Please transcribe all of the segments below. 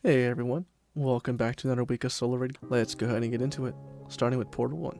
Hey everyone, welcome back to another week of Solo Raid. Let's go ahead and get into it, starting with Portal 1.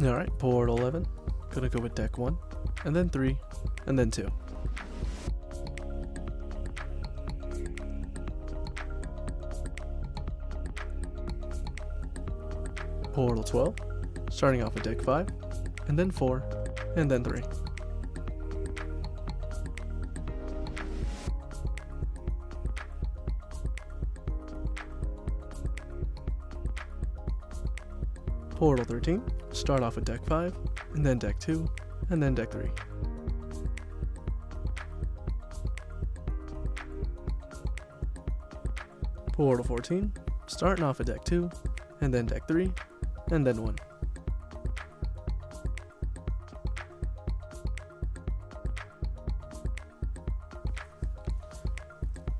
Alright, Portal 11. Gonna go with deck 1, and then 3, and then 2. Portal 12. Starting off with deck 5, and then 4, and then 3. Portal 13. Start off with deck 5, and then deck 2, and then deck 3. Portal 14. Starting off with deck 2, and then deck 3, and then 1.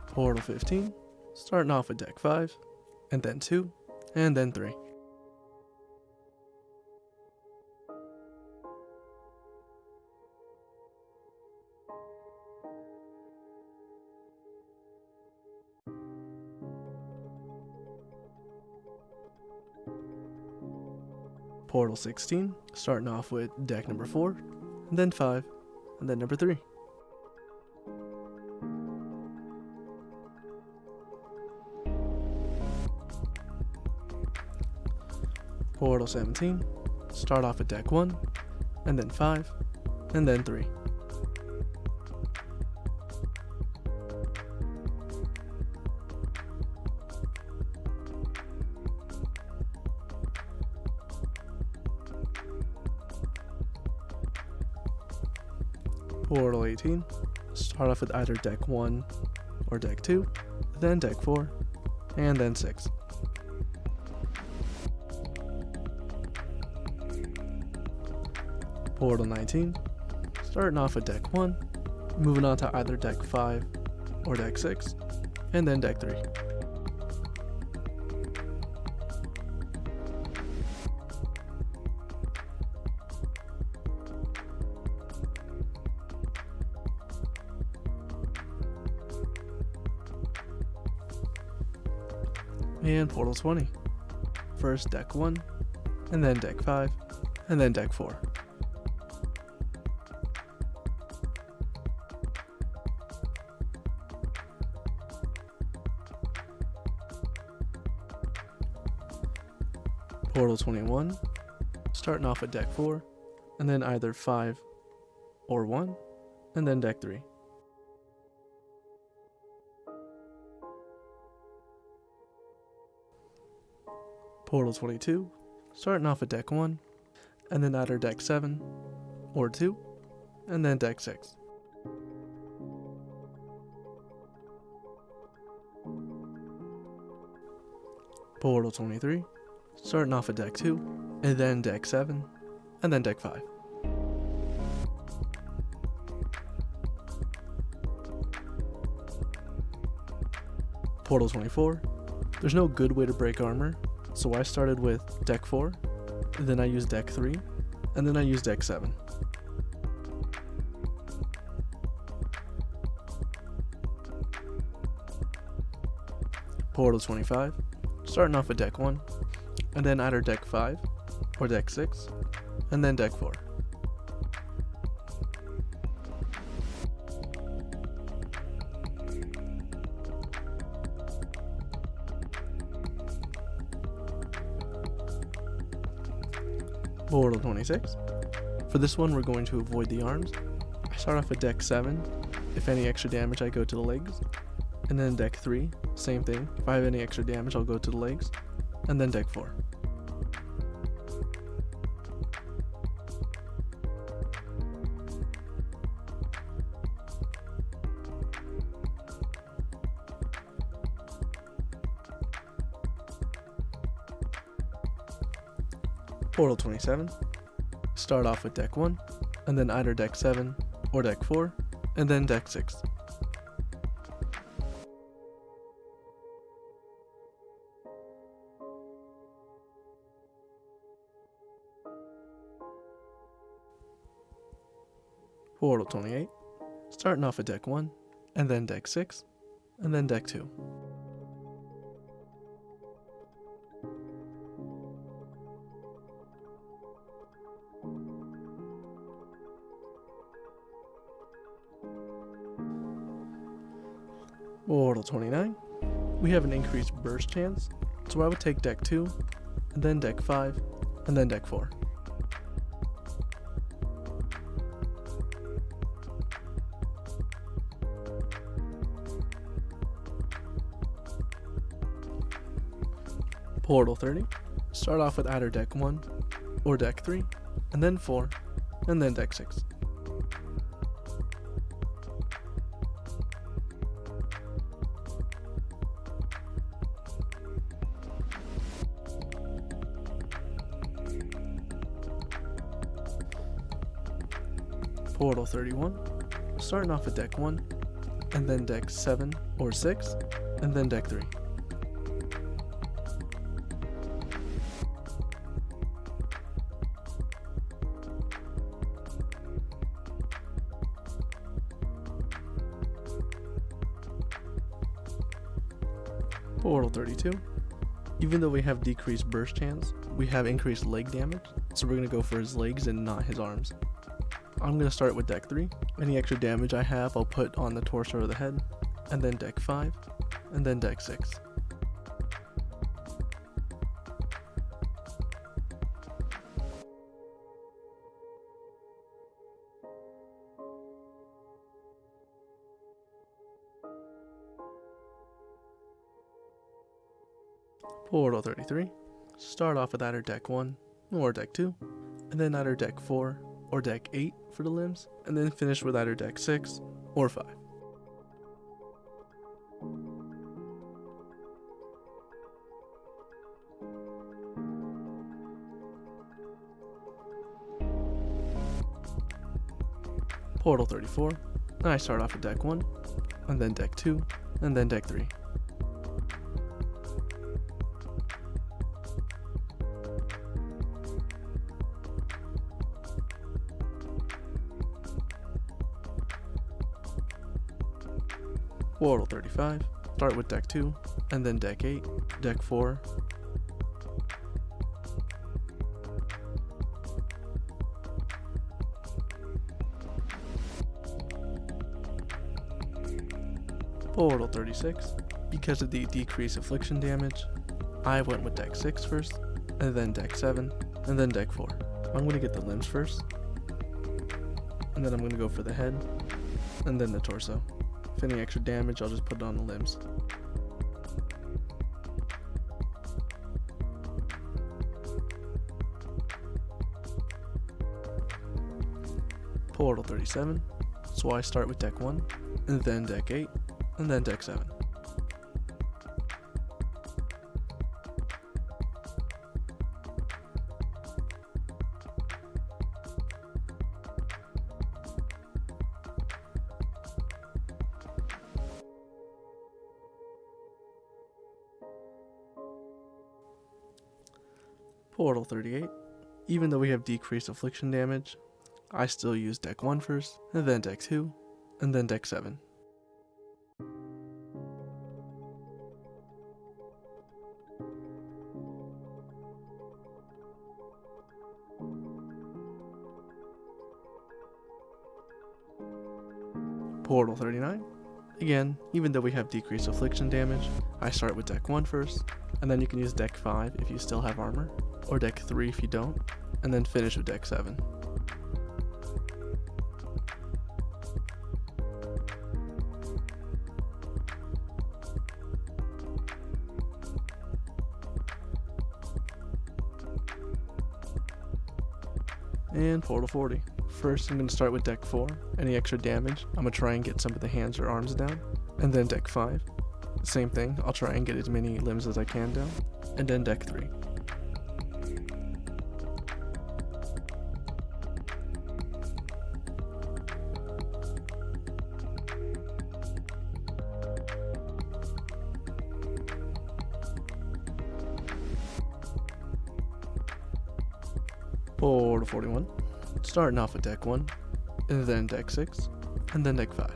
Portal 15. Starting off with deck 5, and then 2, and then 3. Portal 16, starting off with deck number 4, and then 5, and then number 3. Portal 17, start off with deck 1, and then 5, and then 3. Portal 18, start off with either deck 1 or deck 2, then deck 4, and then 6. Portal 19, starting off with deck 1, moving on to either deck 5 or deck 6, and then deck 3. And Portal 20. First deck 1, and then deck 5, and then deck 4. Portal 21, starting off with deck 4, and then either 5 or 1, and then deck 3. Portal 22, starting off with deck 1, and then either deck 7 or 2, and then deck 6. Portal 23, starting off with deck 2, and then deck 7, and then deck 5. Portal 24, there's no good way to break armor, so I started with deck 4, then I used deck 3, and then I used deck 7. Portal 25, starting off with deck 1, and then either deck 5 or deck 6, and then deck 4. Portal 26. For this one, we're going to avoid the arms. I start off with deck 7. If any extra damage, I go to the legs. And then deck 3, same thing. If I have any extra damage, I'll go to the legs. And then deck 4. Portal 27. Start off with deck 1, and then either deck 7 or deck 4, and then deck 6. Portal 28. Starting off with deck 1, and then deck 6, and then deck 2. Portal 29. We have an increased burst chance, so I would take deck 2, and then deck 5, and then deck 4. Portal 30. Start off with either deck 1 or deck 3, and then 4, and then deck 6. Portal 31. Starting off with deck 1, and then deck 7 or 6, and then deck 3. Portal 32. Even though we have decreased burst chance, we have increased leg damage, so we're going to go for his legs and not his arms. I'm going to start with deck 3. Any extra damage I have I'll put on the torso or the head, and then deck 5, and then deck 6. Portal 33. Start off with either deck 1 or deck 2, and then either deck 4 or deck 8 for the limbs, and then finish with either deck 6 or 5. Portal 34. I start off with deck 1, and then deck 2, and then deck 3. Portal 35. Start with deck 2, and then deck 8, deck 4, Portal 36. Because of the decreased affliction damage, I went with deck 6 first, and then deck 7, and then deck 4. I'm going to get the limbs first, and then I'm going to go for the head, and then the torso. If any extra damage, I'll just put it on the limbs. Portal 37. So I start with deck 1, and then deck 8, and then deck 7. Portal 38. Even though we have decreased affliction damage, I still use deck 1 first, and then deck 2, and then deck 7. Portal 39. Again, even though we have decreased affliction damage, I start with deck 1 first, and then you can use deck 5 if you still have armor, or deck 3 if you don't, and then finish with deck 7. And Portal 40. First, I'm going to start with deck 4. Any extra damage, I'm going to try and get some of the hands or arms down. And then deck 5. Same thing, I'll try and get as many limbs as I can down. And then deck 3. 4 to 41. Starting off with deck 1, and then deck 6, and then deck 5.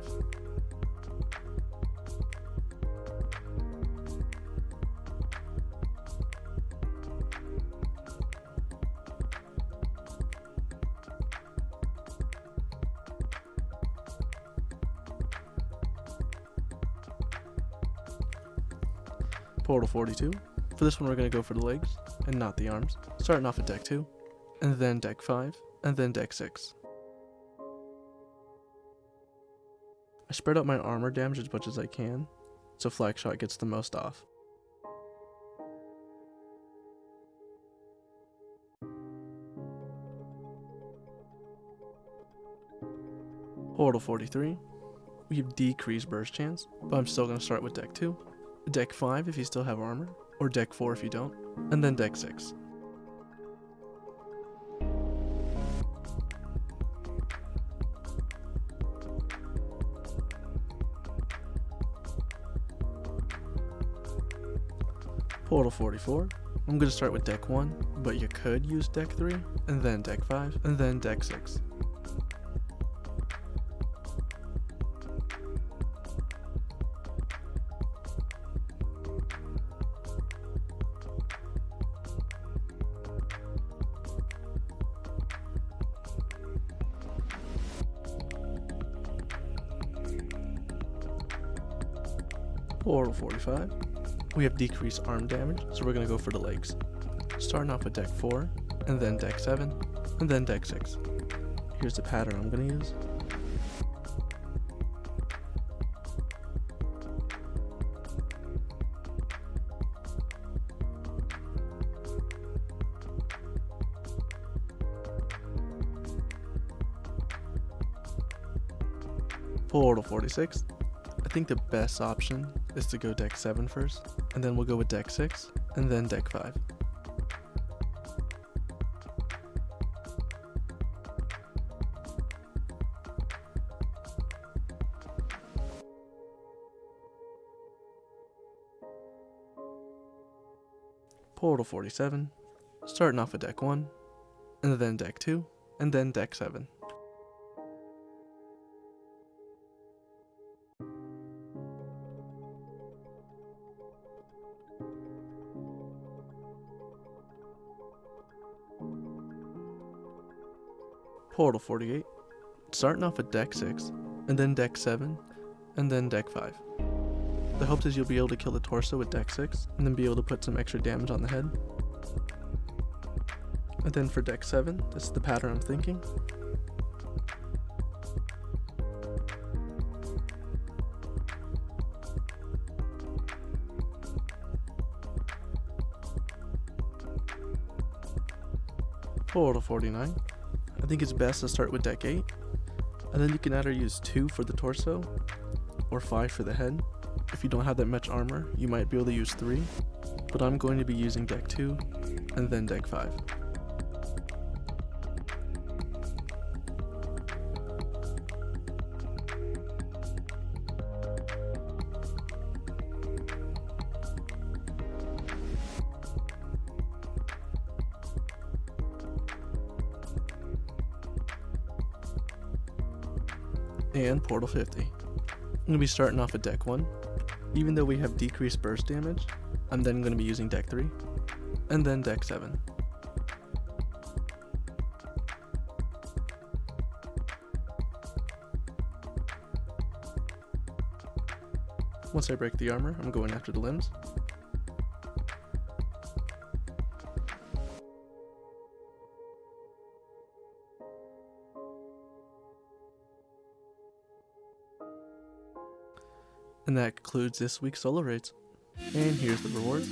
Portal 42. For this one we're going to go for the legs, and not the arms. Starting off at deck 2, and then deck 5, and then deck 6. I spread out my armor damage as much as I can, so Flag Shot gets the most off. Portal 43. We have decreased burst chance, but I'm still going to start with deck 2. Deck 5 if you still have armor, or deck 4 if you don't, and then deck 6. Portal 44. I'm going to start with deck 1, but you could use deck 3, and then deck 5, and then deck 6. Portal 45. We have decreased arm damage, so we're going to go for the legs. Starting off with deck 4, and then deck 7, and then deck 6. Here's the pattern I'm going to use. Portal 46. I think the best option is to go deck 7 first, and then we'll go with deck 6, and then deck 5. Portal 47. Starting off with deck 1, and then deck 2, and then deck 7. Portal 48. Starting off with deck 6, and then deck 7, and then deck 5. The hopes is you'll be able to kill the torso with deck 6, and then be able to put some extra damage on the head. And then for deck 7, this is the pattern I'm thinking. Portal 49. I think it's best to start with deck 8, and then you can either use 2 for the torso, or 5 for the head. If you don't have that much armor, you might be able to use 3, but I'm going to be using deck 2, and then deck 5. And Portal 50. I'm going to be starting off with deck 1. Even though we have decreased burst damage, I'm then going to be using deck 3, and then deck 7. Once I break the armor, I'm going after the limbs. And that concludes this week's solo raids. And here's the rewards.